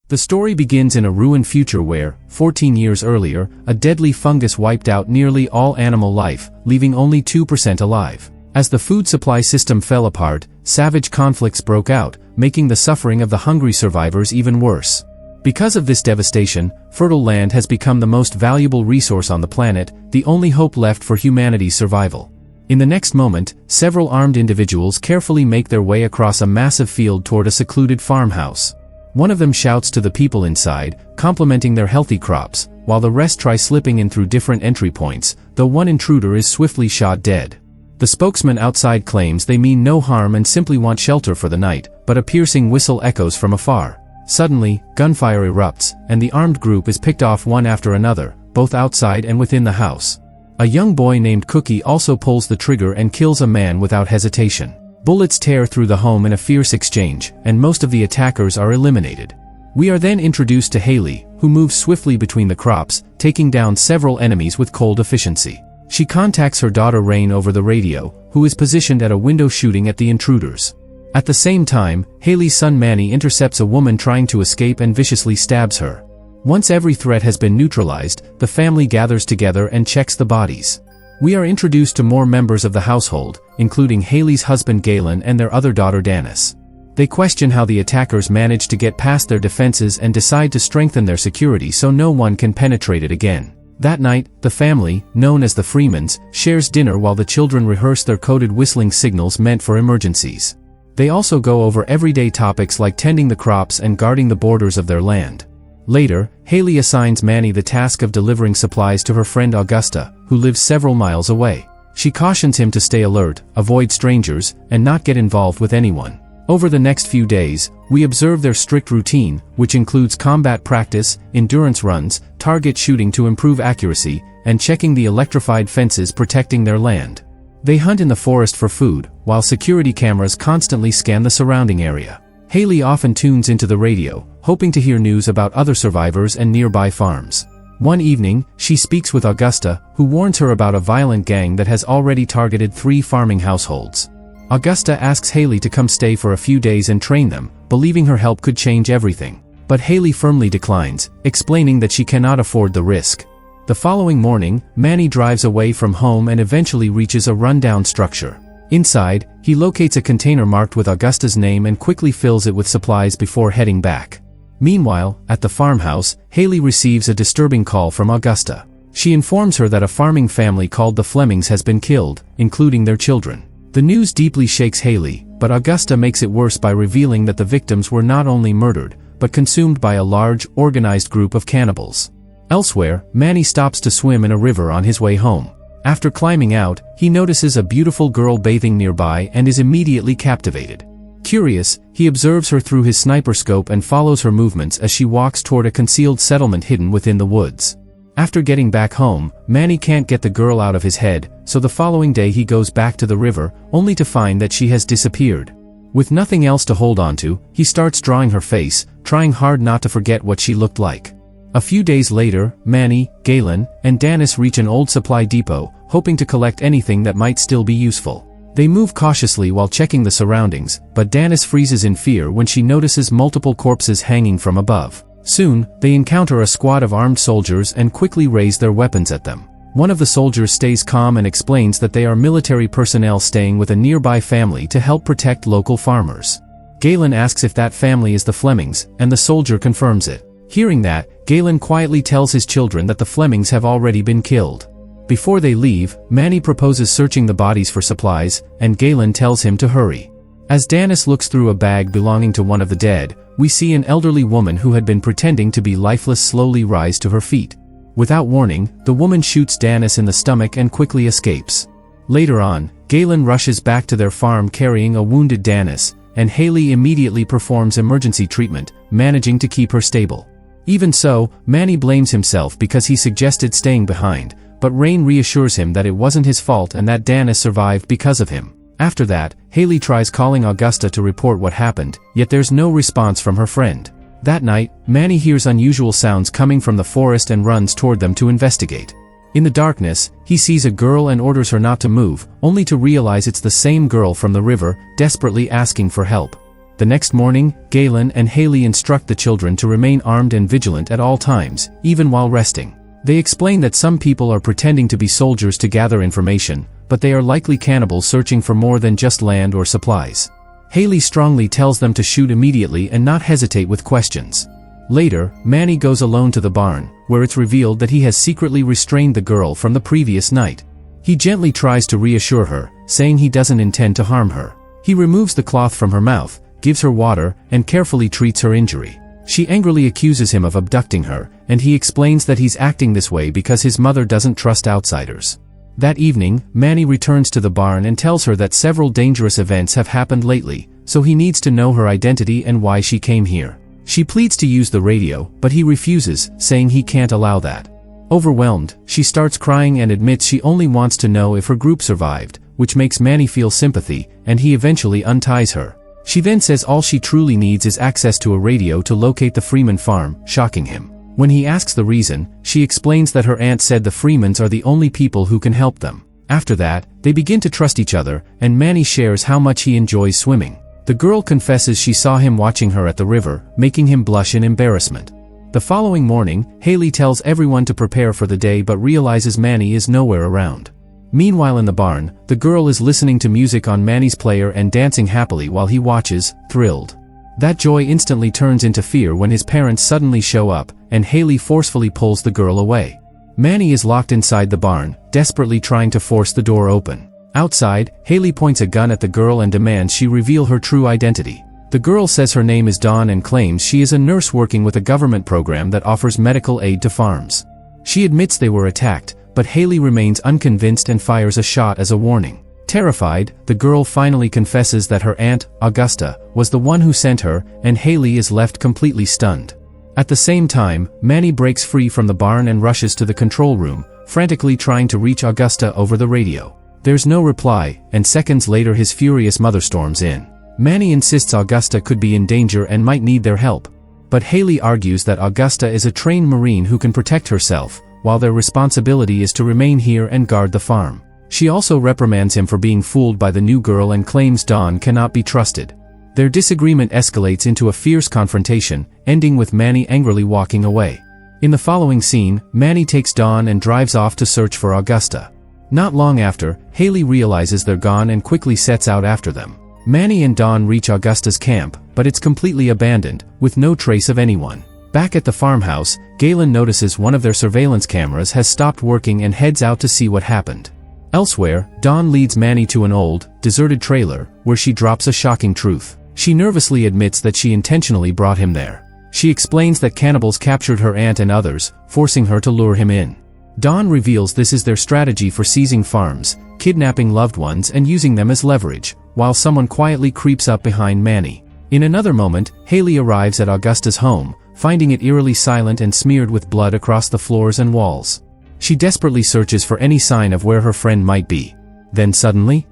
The story begins in a ruined future where, 14 years earlier, a deadly fungus wiped out nearly all animal life, leaving only 2% alive. As the food supply system fell apart, savage conflicts broke out, making the suffering of the hungry survivors even worse. Because of this devastation, fertile land has become the most valuable resource on the planet, the only hope left for humanity's survival. In the next moment, several armed individuals carefully make their way across a massive field toward a secluded farmhouse. One of them shouts to the people inside, complimenting their healthy crops, while the rest try slipping in through different entry points, though one intruder is swiftly shot dead. The spokesman outside claims they mean no harm and simply want shelter for the night, but a piercing whistle echoes from afar. Suddenly, gunfire erupts, and the armed group is picked off one after another, both outside and within the house. A young boy named Cookie also pulls the trigger and kills a man without hesitation. Bullets tear through the home in a fierce exchange, and most of the attackers are eliminated. We are then introduced to Haley, who moves swiftly between the crops, taking down several enemies with cold efficiency. She contacts her daughter Rain over the radio, who is positioned at a window shooting at the intruders. At the same time, Haley's son Manny intercepts a woman trying to escape and viciously stabs her. Once every threat has been neutralized, the family gathers together and checks the bodies. We are introduced to more members of the household, including Haley's husband Galen and their other daughter Dannis. They question how the attackers managed to get past their defenses and decide to strengthen their security so no one can penetrate it again. That night, the family, known as the Freemans, shares dinner while the children rehearse their coded whistling signals meant for emergencies. They also go over everyday topics like tending the crops and guarding the borders of their land. Later, Haley assigns Manny the task of delivering supplies to her friend Augusta, who lives several miles away. She cautions him to stay alert, avoid strangers, and not get involved with anyone. Over the next few days, we observe their strict routine, which includes combat practice, endurance runs, target shooting to improve accuracy, and checking the electrified fences protecting their land. They hunt in the forest for food, while security cameras constantly scan the surrounding area. Haley often tunes into the radio, hoping to hear news about other survivors and nearby farms. One evening, she speaks with Augusta, who warns her about a violent gang that has already targeted 3 farming households. Augusta asks Haley to come stay for a few days and train them, believing her help could change everything. But Haley firmly declines, explaining that she cannot afford the risk. The following morning, Manny drives away from home and eventually reaches a rundown structure. Inside, he locates a container marked with Augusta's name and quickly fills it with supplies before heading back. Meanwhile, at the farmhouse, Haley receives a disturbing call from Augusta. She informs her that a farming family called the Flemings has been killed, including their children. The news deeply shakes Haley, but Augusta makes it worse by revealing that the victims were not only murdered, but consumed by a large, organized group of cannibals. Elsewhere, Manny stops to swim in a river on his way home. After climbing out, he notices a beautiful girl bathing nearby and is immediately captivated. Curious, he observes her through his sniper scope and follows her movements as she walks toward a concealed settlement hidden within the woods. After getting back home, Manny can't get the girl out of his head, so the following day he goes back to the river, only to find that she has disappeared. With nothing else to hold onto, he starts drawing her face, trying hard not to forget what she looked like. A few days later, Manny, Galen, and Dannis reach an old supply depot, hoping to collect anything that might still be useful. They move cautiously while checking the surroundings, but Dannis freezes in fear when she notices multiple corpses hanging from above. Soon, they encounter a squad of armed soldiers and quickly raise their weapons at them. One of the soldiers stays calm and explains that they are military personnel staying with a nearby family to help protect local farmers. Galen asks if that family is the Flemings, and the soldier confirms it. Hearing that, Galen quietly tells his children that the Flemings have already been killed. Before they leave, Manny proposes searching the bodies for supplies, and Galen tells him to hurry. As Dannis looks through a bag belonging to one of the dead, we see an elderly woman who had been pretending to be lifeless slowly rise to her feet. Without warning, the woman shoots Dannis in the stomach and quickly escapes. Later on, Galen rushes back to their farm carrying a wounded Dannis, and Haley immediately performs emergency treatment, managing to keep her stable. Even so, Manny blames himself because he suggested staying behind, but Rain reassures him that it wasn't his fault and that Dannis survived because of him. After that, Haley tries calling Augusta to report what happened, yet there's no response from her friend. That night, Manny hears unusual sounds coming from the forest and runs toward them to investigate. In the darkness, he sees a girl and orders her not to move, only to realize it's the same girl from the river, desperately asking for help. The next morning, Galen and Haley instruct the children to remain armed and vigilant at all times, even while resting. They explain that some people are pretending to be soldiers to gather information, but they are likely cannibals searching for more than just land or supplies. Haley strongly tells them to shoot immediately and not hesitate with questions. Later, Manny goes alone to the barn, where it's revealed that he has secretly restrained the girl from the previous night. He gently tries to reassure her, saying he doesn't intend to harm her. He removes the cloth from her mouth, gives her water, and carefully treats her injury. She angrily accuses him of abducting her, and he explains that he's acting this way because his mother doesn't trust outsiders. That evening, Manny returns to the barn and tells her that several dangerous events have happened lately, so he needs to know her identity and why she came here. She pleads to use the radio, but he refuses, saying he can't allow that. Overwhelmed, she starts crying and admits she only wants to know if her group survived, which makes Manny feel sympathy, and he eventually unties her. She then says all she truly needs is access to a radio to locate the Freeman farm, shocking him. When he asks the reason, she explains that her aunt said the Freemans are the only people who can help them. After that, they begin to trust each other, and Manny shares how much he enjoys swimming. The girl confesses she saw him watching her at the river, making him blush in embarrassment. The following morning, Haley tells everyone to prepare for the day but realizes Manny is nowhere around. Meanwhile in the barn, the girl is listening to music on Manny's player and dancing happily while he watches, thrilled. That joy instantly turns into fear when his parents suddenly show up, and Haley forcefully pulls the girl away. Manny is locked inside the barn, desperately trying to force the door open. Outside, Haley points a gun at the girl and demands she reveal her true identity. The girl says her name is Dawn and claims she is a nurse working with a government program that offers medical aid to farms. She admits they were attacked, but Haley remains unconvinced and fires a shot as a warning. Terrified, the girl finally confesses that her aunt, Augusta, was the one who sent her, and Haley is left completely stunned. At the same time, Manny breaks free from the barn and rushes to the control room, frantically trying to reach Augusta over the radio. There's no reply, and seconds later his furious mother storms in. Manny insists Augusta could be in danger and might need their help. But Haley argues that Augusta is a trained Marine who can protect herself, while their responsibility is to remain here and guard the farm. She also reprimands him for being fooled by the new girl and claims Dawn cannot be trusted. Their disagreement escalates into a fierce confrontation, ending with Manny angrily walking away. In the following scene, Manny takes Dawn and drives off to search for Augusta. Not long after, Haley realizes they're gone and quickly sets out after them. Manny and Dawn reach Augusta's camp, but it's completely abandoned, with no trace of anyone. Back at the farmhouse, Galen notices one of their surveillance cameras has stopped working and heads out to see what happened. Elsewhere, Dawn leads Manny to an old, deserted trailer, where she drops a shocking truth. She nervously admits that she intentionally brought him there. She explains that cannibals captured her aunt and others, forcing her to lure him in. Dawn reveals this is their strategy for seizing farms, kidnapping loved ones and using them as leverage, while someone quietly creeps up behind Manny. In another moment, Haley arrives at Augusta's home, finding it eerily silent and smeared with blood across the floors and walls. She desperately searches for any sign of where her friend might be. Then suddenly,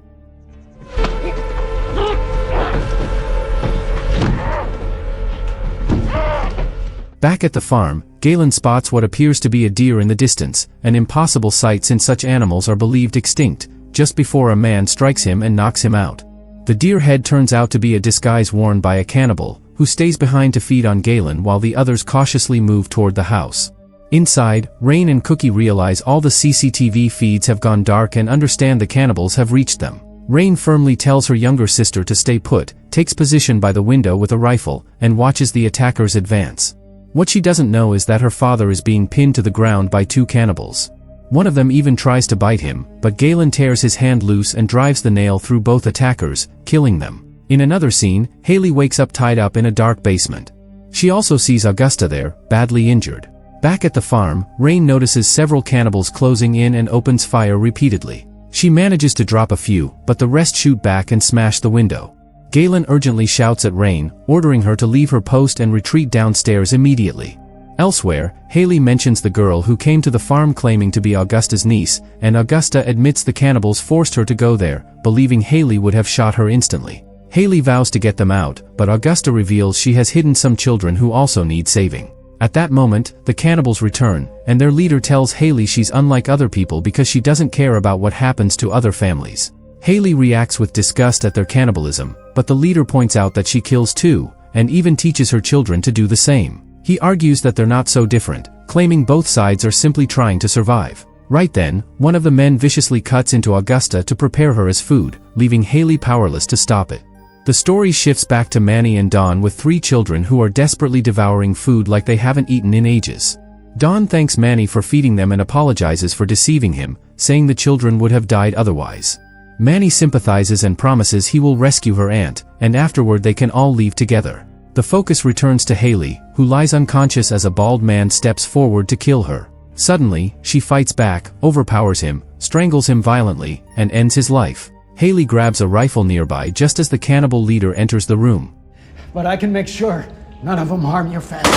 back at the farm, Galen spots what appears to be a deer in the distance, an impossible sight since such animals are believed extinct, just before a man strikes him and knocks him out. The deer head turns out to be a disguise worn by a cannibal, who stays behind to feed on Galen while the others cautiously move toward the house. Inside, Rain and Cookie realize all the CCTV feeds have gone dark and understand the cannibals have reached them. Rain firmly tells her younger sister to stay put, takes position by the window with a rifle, and watches the attackers advance. What she doesn't know is that her father is being pinned to the ground by two cannibals. One of them even tries to bite him, but Galen tears his hand loose and drives the nail through both attackers, killing them. In another scene, Haley wakes up tied up in a dark basement. She also sees Augusta there, badly injured. Back at the farm, Rain notices several cannibals closing in and opens fire repeatedly. She manages to drop a few, but the rest shoot back and smash the window. Galen urgently shouts at Rain, ordering her to leave her post and retreat downstairs immediately. Elsewhere, Haley mentions the girl who came to the farm claiming to be Augusta's niece, and Augusta admits the cannibals forced her to go there, believing Haley would have shot her instantly. Haley vows to get them out, but Augusta reveals she has hidden some children who also need saving. At that moment, the cannibals return, and their leader tells Haley she's unlike other people because she doesn't care about what happens to other families. Haley reacts with disgust at their cannibalism, but the leader points out that she kills too, and even teaches her children to do the same. He argues that they're not so different, claiming both sides are simply trying to survive. Right then, one of the men viciously cuts into Augusta to prepare her as food, leaving Haley powerless to stop it. The story shifts back to Manny and Dawn with 3 children who are desperately devouring food like they haven't eaten in ages. Dawn thanks Manny for feeding them and apologizes for deceiving him, saying the children would have died otherwise. Manny sympathizes and promises he will rescue her aunt, and afterward they can all leave together. The focus returns to Haley, who lies unconscious as a bald man steps forward to kill her. Suddenly, she fights back, overpowers him, strangles him violently, and ends his life. Haley grabs a rifle nearby just as the cannibal leader enters the room. But I can make sure none of them harm your family.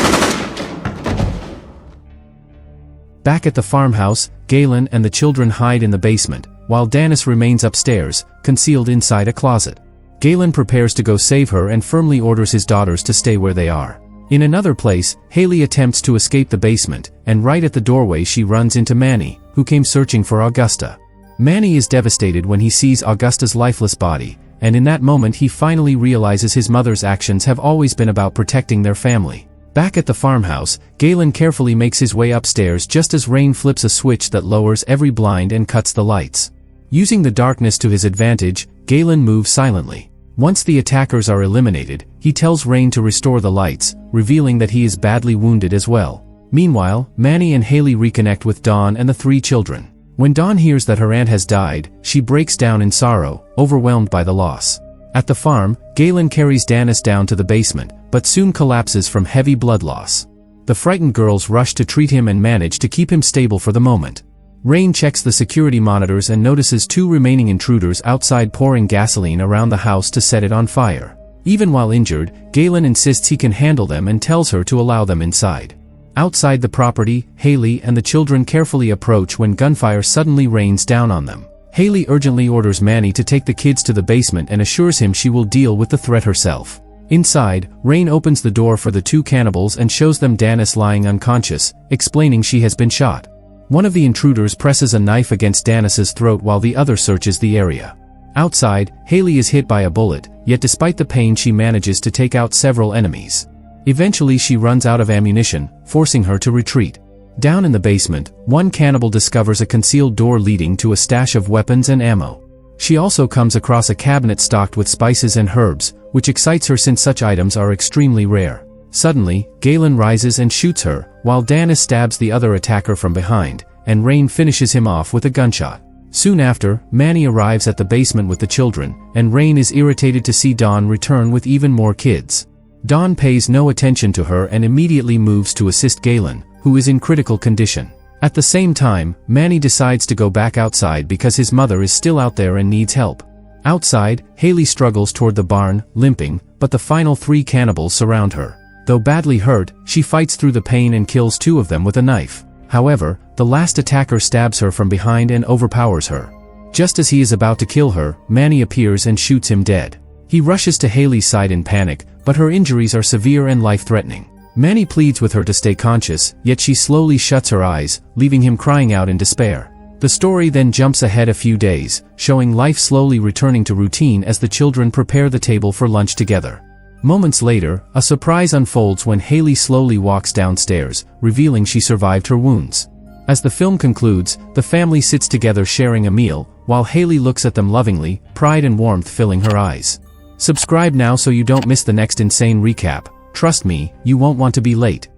Back at the farmhouse, Galen and the children hide in the basement, while Dannis remains upstairs, concealed inside a closet. Galen prepares to go save her and firmly orders his daughters to stay where they are. In another place, Haley attempts to escape the basement, and right at the doorway she runs into Manny, who came searching for Augusta. Manny is devastated when he sees Augusta's lifeless body, and in that moment he finally realizes his mother's actions have always been about protecting their family. Back at the farmhouse, Galen carefully makes his way upstairs just as Rain flips a switch that lowers every blind and cuts the lights. Using the darkness to his advantage, Galen moves silently. Once the attackers are eliminated, he tells Rain to restore the lights, revealing that he is badly wounded as well. Meanwhile, Manny and Haley reconnect with Dawn and the 3 children. When Dawn hears that her aunt has died, she breaks down in sorrow, overwhelmed by the loss. At the farm, Galen carries Dannis down to the basement, but soon collapses from heavy blood loss. The frightened girls rush to treat him and manage to keep him stable for the moment. Rain checks the security monitors and notices 2 remaining intruders outside pouring gasoline around the house to set it on fire. Even while injured, Galen insists he can handle them and tells her to allow them inside. Outside the property, Haley and the children carefully approach when gunfire suddenly rains down on them. Haley urgently orders Manny to take the kids to the basement and assures him she will deal with the threat herself. Inside, Rain opens the door for the 2 cannibals and shows them Dannis lying unconscious, explaining she has been shot. One of the intruders presses a knife against Dannis's throat while the other searches the area. Outside, Haley is hit by a bullet, yet despite the pain she manages to take out several enemies. Eventually she runs out of ammunition, forcing her to retreat. Down in the basement, one cannibal discovers a concealed door leading to a stash of weapons and ammo. She also comes across a cabinet stocked with spices and herbs, which excites her since such items are extremely rare. Suddenly, Galen rises and shoots her, while Dannis stabs the other attacker from behind, and Rain finishes him off with a gunshot. Soon after, Manny arrives at the basement with the children, and Rain is irritated to see Dawn return with even more kids. Dawn pays no attention to her and immediately moves to assist Galen, who is in critical condition. At the same time, Manny decides to go back outside because his mother is still out there and needs help. Outside, Haley struggles toward the barn, limping, but the final 3 cannibals surround her. Though badly hurt, she fights through the pain and kills 2 of them with a knife. However, the last attacker stabs her from behind and overpowers her. Just as he is about to kill her, Manny appears and shoots him dead. He rushes to Haley's side in panic, but her injuries are severe and life-threatening. Manny pleads with her to stay conscious, yet she slowly shuts her eyes, leaving him crying out in despair. The story then jumps ahead a few days, showing life slowly returning to routine as the children prepare the table for lunch together. Moments later, a surprise unfolds when Haley slowly walks downstairs, revealing she survived her wounds. As the film concludes, the family sits together sharing a meal, while Haley looks at them lovingly, pride and warmth filling her eyes. Subscribe now so you don't miss the next insane recap. Trust me, you won't want to be late.